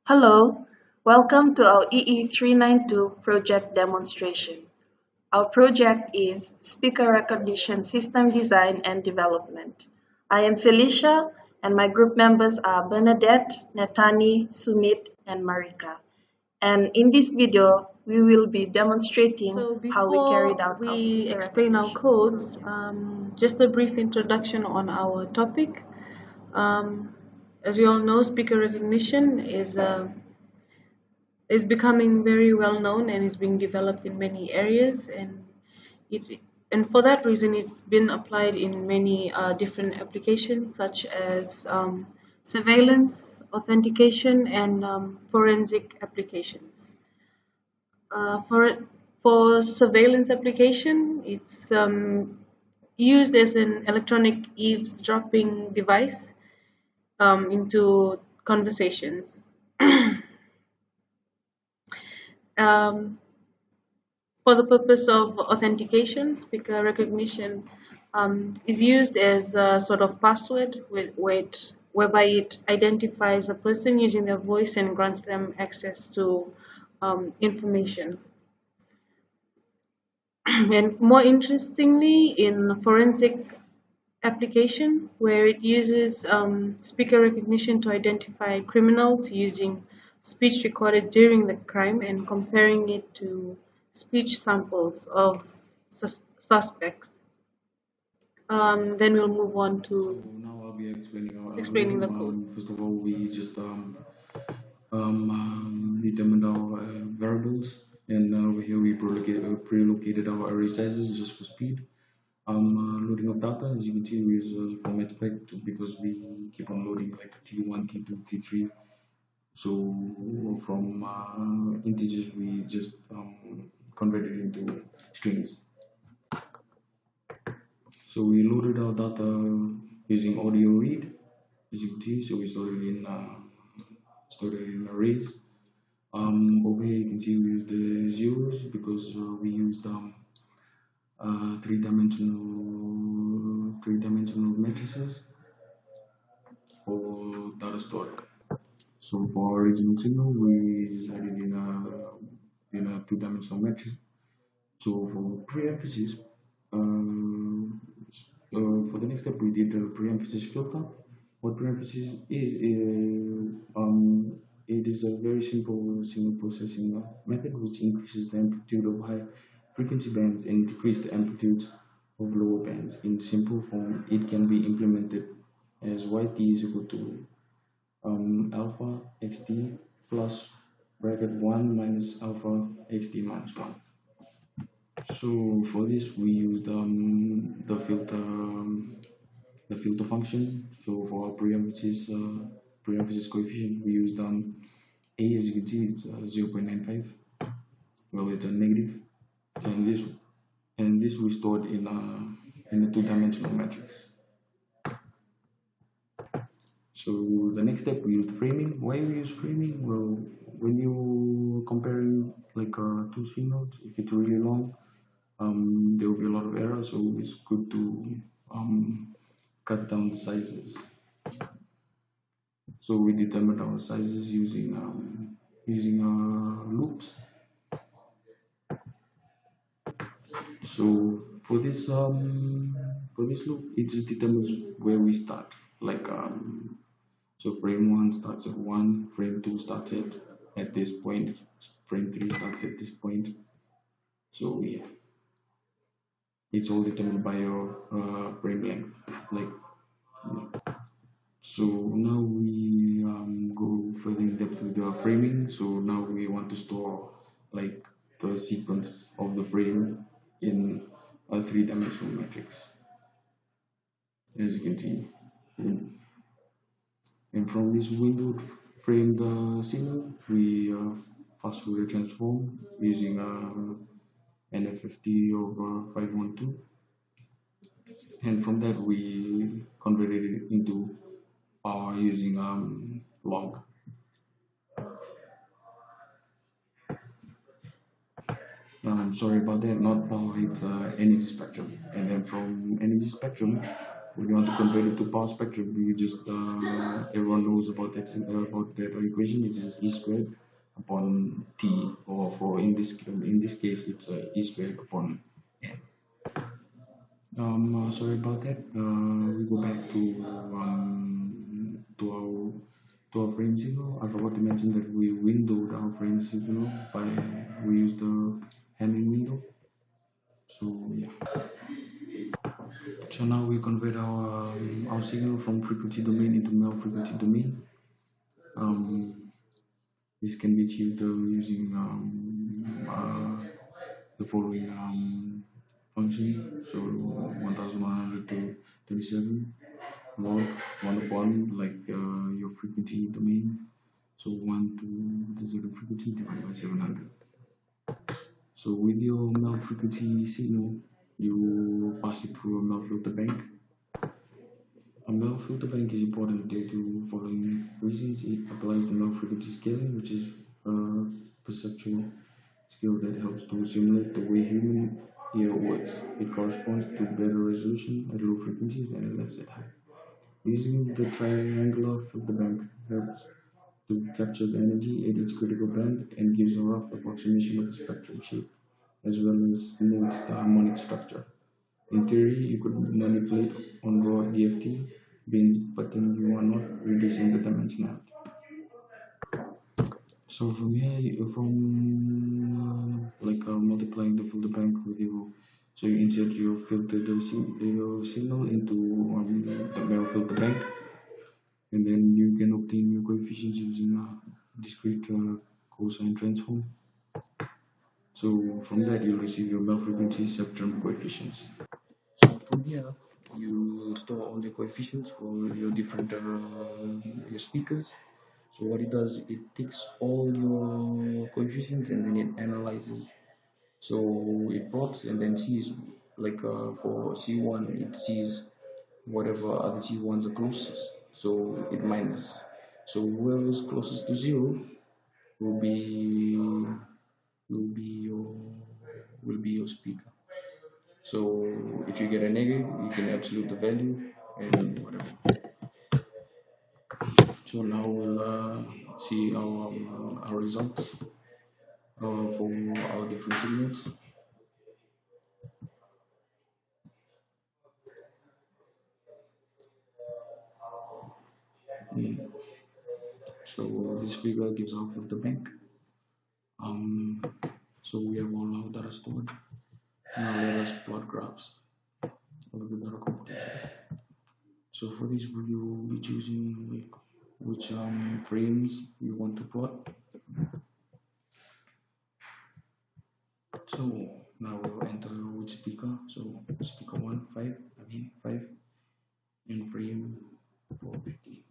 Hello, welcome to our EE392 project demonstration. Our project is Speaker Recognition System Design and Development. I am Felicia and my group members are Bernadette, Netani, Sumeet, and Marika. And in this video, we will be demonstrating So how we carried out before our we speaker explain our recognition codes, project. just a brief introduction on our topic. As we all know, speaker recognition is becoming very well known and is being developed in many areas, and it for that reason, it's been applied in many different applications such as surveillance, authentication, and forensic applications. For surveillance application, it's used as an electronic eavesdropping device into conversations. um, for the purpose of authentication, speaker recognition is used as a sort of password whereby it identifies a person using their voice and grants them access to information. And more interestingly, in forensic application, where it uses speaker recognition to identify criminals using speech recorded during the crime and comparing it to speech samples of suspects. Then we'll move on to Now I'll be explaining our explaining the algorithm. codes. First of all, we just determined our variables, and over here we pre-located our array sizes just for speed. Loading of data, as you can see, we use format spec because we keep on loading like T1, T2, T3. So from integers, we just convert it into strings. So we loaded our data using audio read, as you can see. So we stored it in arrays. Over here you can see we used the zeros because we used three-dimensional matrices for data storage. So for our original signal, we decided in a two-dimensional matrix. So for pre-emphasis, for the next step, we did a pre-emphasis filter. What pre-emphasis is, it is a very simple signal processing method which increases the amplitude of high frequency bands and decreases the amplitude of lower bands. In simple form, it can be implemented as yt is equal to alpha xt plus bracket 1 minus alpha xt minus 1. So for this we used the filter function. So for our pre-emphasis coefficient, we used a, as you can see, it's 0.95. Well, it's a negative, and this we stored in a two-dimensional matrix. So the next step we used framing. Why we use framing? Well, when you comparing like two signals, if it's really long, there will be a lot of errors, so it's good to cut down the sizes. So we determined our sizes using loops. So for this loop, it just determines where we start. Like so frame 1 starts at 1, frame 2 starts at this point, frame 3 starts at this point. So yeah, it's all determined by your frame length. Like so now we go further in depth with the framing. So now we want to store like the sequence of the frame in a three-dimensional matrix, as you can see. And from this windowed framed signal, we fast Fourier transform using an FFT of 512, and from that we converted it into using log. Sorry about that, not power, it's energy spectrum. And then from energy spectrum, When you want to convert it to power spectrum, you just everyone knows about that equation. It is E squared upon T, or for in this case, it's E squared upon N. Sorry about that. We go back to our frame signal. I forgot to mention that we windowed our frame signal by we used the Hamming window. So yeah. So now we convert our signal from frequency domain into null frequency domain. This can be achieved using the following function. So 1100 to 37 log 1 upon like your frequency domain. So 1 to the 0 frequency divided by 700. So with your null frequency signal, you pass it through a null filter bank. A null filter bank is important due to following reasons. It applies the null frequency scaling, which is a perceptual skill that helps to simulate the way human ear works. It corresponds to better resolution at low frequencies and less at high. Using the triangular filter bank helps to capture the energy at its critical band and gives a rough approximation of the spectrum shape, as well as notes the harmonic structure. In theory, you could manipulate on raw DFT bins, but then you are not reducing the dimensionality. So from here, multiplying the filter bank with you, so you insert your your signal into the mirror filter bank, and then you can obtain your coefficients using a discrete cosine transform. So from that, you'll receive your Mel frequency spectrum coefficients. So from here, you store all the coefficients for your different your speakers. So what it does, it takes all your coefficients and then it analyzes. So it plots and then sees, like for C1, it sees whatever other C1s are closest. So it minus. So whoever is closest to 0 will be will be your will be your speaker. So if you get a negative, you can absolute the value and whatever. So now we'll see our results for our different signals. So this figure gives off of the bank. So we have all our data stored. Now let us plot graphs of the data computation. So for this, we will be choosing like which frames we want to plot. So now we'll enter which speaker. So speaker 1, 5, 5, and frame 450.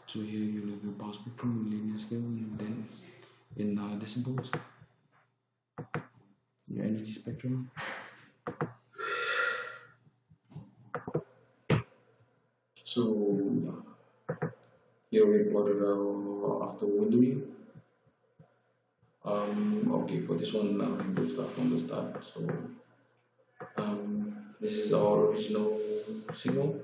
So here you'll have your power spectrum in linear scale, and then in decibels, your energy spectrum. So here we plotted after windowing. Okay, for this one, we'll start from the start. So this is our original signal.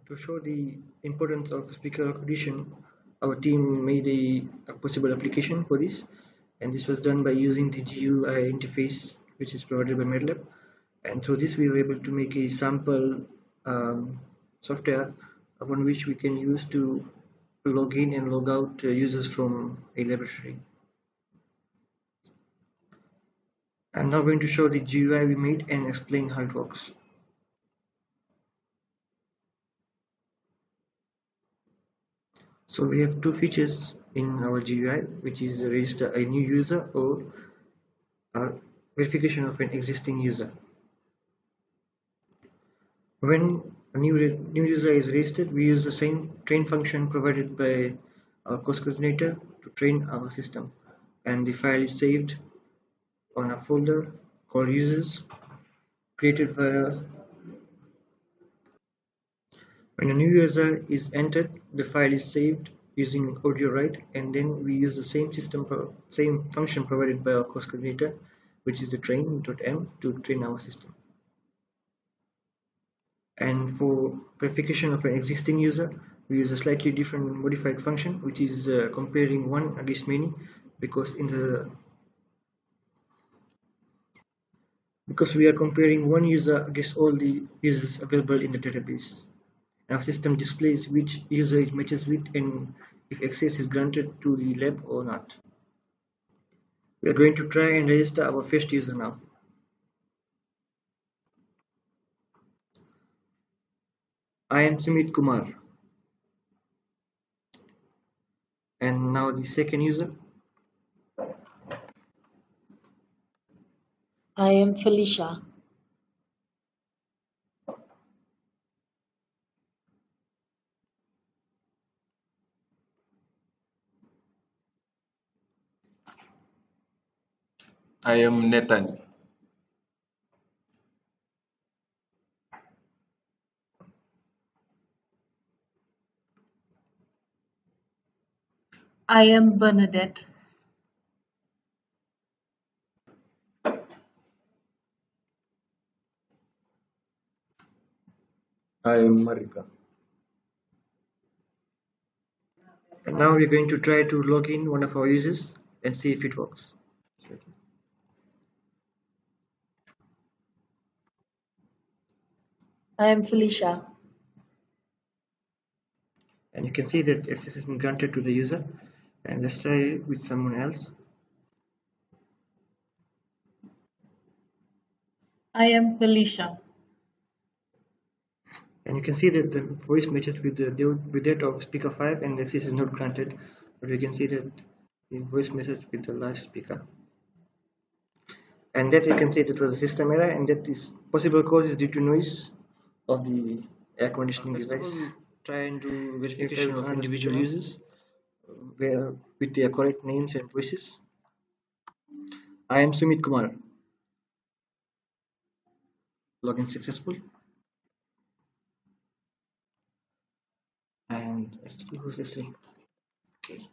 To show the importance of speaker recognition, our team made a possible application for this, and this was done by using the GUI interface, which is provided by MATLAB. And through this, we were able to make a sample software upon which we can use to log in and log out users from a laboratory. I'm now going to show the GUI we made and explain how it works. So we have two features in our GUI, which is register a new user or verification of an existing user. When a new user is registered, we use the same train function provided by our course coordinator to train our system, and the file is saved on a folder called users created via. When a new user is entered, the file is saved using audio write, and then we use the same function provided by our course coordinator, which is the train.m, to train our system. And for verification of an existing user, we use a slightly different modified function, which is comparing one against many, because we are comparing one user against all the users available in the database. Our system displays which user it matches with and if access is granted to the lab or not. We are going to try and register our first user now. I am Sumeet Kumar. And now the second user. I am Felicia. I am Netani. I am Bernadette. I am Marika. And now we're going to try to log in one of our users and see if it works. I am Felicia. And you can see that access has been granted to the user. And let's try with someone else. I am Felicia. And you can see that the voice matches with that of speaker 5 and access is not granted, but we can see that the voice matches with the last speaker. And that you can see that was a system error, and that is possible cause is due to noise of the air conditioning device. Try and do verification of individual users with their correct names and voices. I am Sumeet Kumar. Login successful. And who's this thing? Okay.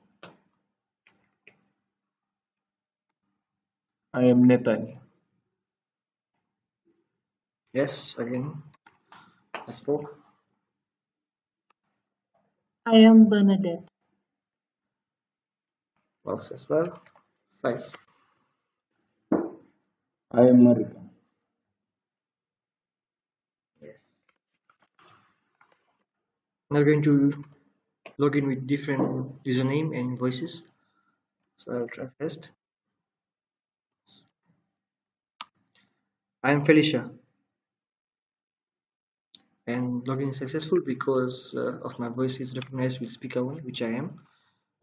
I am Netani. Yes, again. Let's go. I am Bernadette. Works as well. 5. I am Marika. Yes. Now we're going to log in with different username and voices. So I'll try first. I am Felicia. And login is successful because of my voice is recognized with speaker 1, which I am.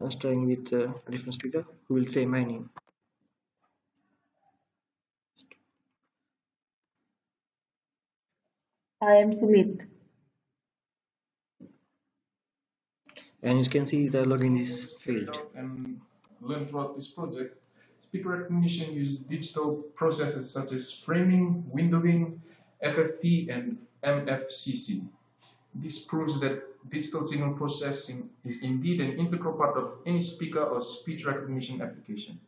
I was trying with a different speaker who will say my name. I am Sumeet. And you can see the login is failed. And learn throughout this project, speaker recognition uses digital processes such as framing, windowing, FFT, and MFCC. This proves that digital signal processing is indeed an integral part of any speaker or speech recognition applications.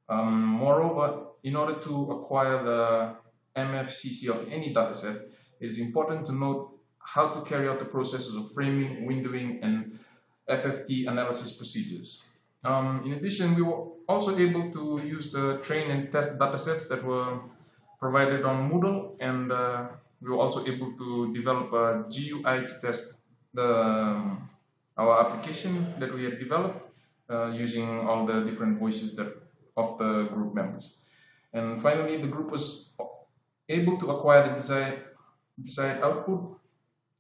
Moreover, in order to acquire the MFCC of any dataset, it is important to note how to carry out the processes of framing, windowing, and FFT analysis procedures. In addition, we were also able to use the train and test datasets that were provided on Moodle, and we were also able to develop a GUI to test our application that we had developed using all the different voices of the group members. And finally, the group was able to acquire the desired output,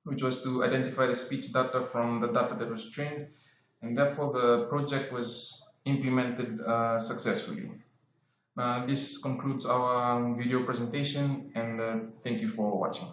which was to identify the speech data from the data that was trained, and therefore the project was implemented successfully. This concludes our video presentation, and thank you for watching.